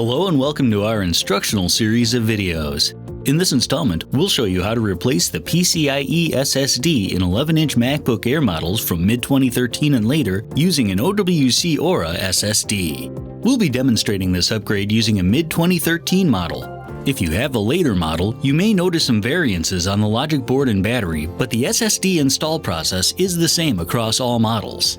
Hello and welcome to our instructional series of videos. In this installment, we'll show you how to replace the PCIe SSD in 11-inch MacBook Air models from mid-2013 and later using an OWC Aura SSD. We'll be demonstrating this upgrade using a mid-2013 model. If you have a later model, you may notice some variances on the logic board and battery, but the SSD install process is the same across all models.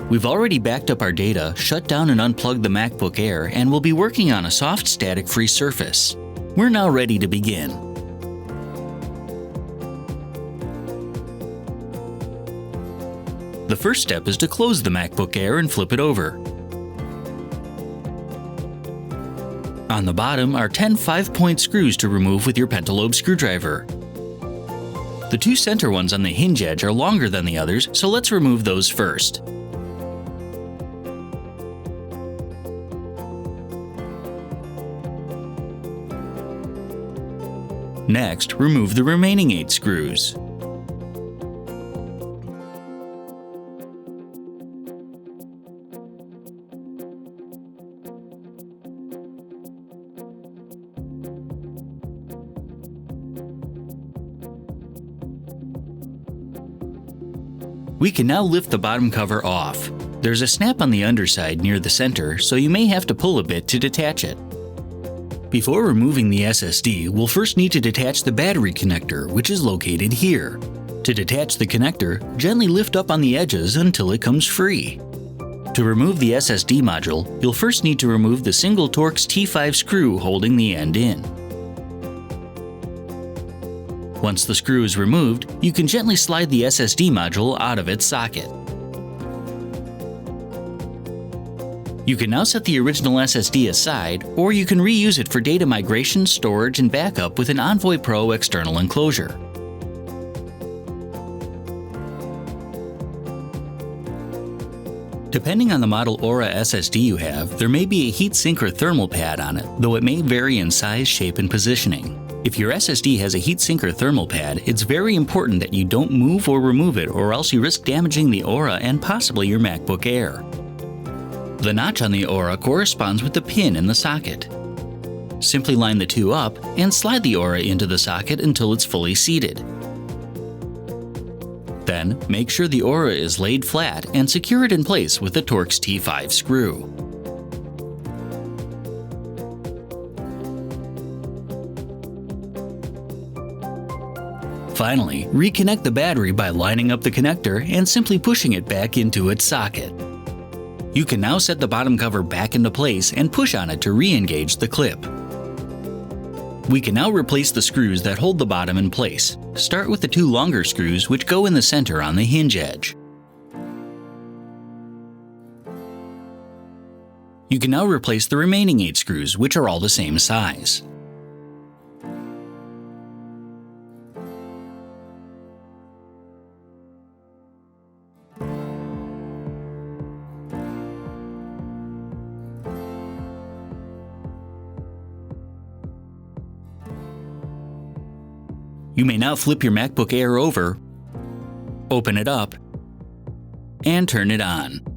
We've already backed up our data, shut down and unplugged the MacBook Air, and we'll be working on a soft static-free surface. We're now ready to begin. The first step is to close the MacBook Air and flip it over. On the bottom are 10 5-point screws to remove with your pentalobe screwdriver. The two center ones on the hinge edge are longer than the others, so let's remove those first. Next, remove the remaining 8 screws. We can now lift the bottom cover off. There's a snap on the underside near the center, so you may have to pull a bit to detach it. Before removing the SSD, we'll first need to detach the battery connector, which is located here. To detach the connector, gently lift up on the edges until it comes free. To remove the SSD module, you'll first need to remove the single torx T5 screw holding the end in. Once the screw is removed, you can gently slide the SSD module out of its socket. You can now set the original SSD aside, or you can reuse it for data migration, storage, and backup with an Envoy Pro external enclosure. Depending on the model Aura SSD you have, there may be a heatsink or thermal pad on it, though it may vary in size, shape, and positioning. If your SSD has a heatsink or thermal pad, it's very important that you don't move or remove it, or else you risk damaging the Aura and possibly your MacBook Air. The notch on the Aura corresponds with the pin in the socket. Simply line the two up and slide the Aura into the socket until it's fully seated. Then, make sure the Aura is laid flat and secure it in place with the torx T5 screw. Finally, reconnect the battery by lining up the connector and simply pushing it back into its socket. You can now set the bottom cover back into place and push on it to re-engage the clip. We can now replace the screws that hold the bottom in place. Start with the two longer screws which go in the center on the hinge edge. You can now replace the remaining 8 screws, which are all the same size. You may now flip your MacBook Air over, open it up, and turn it on.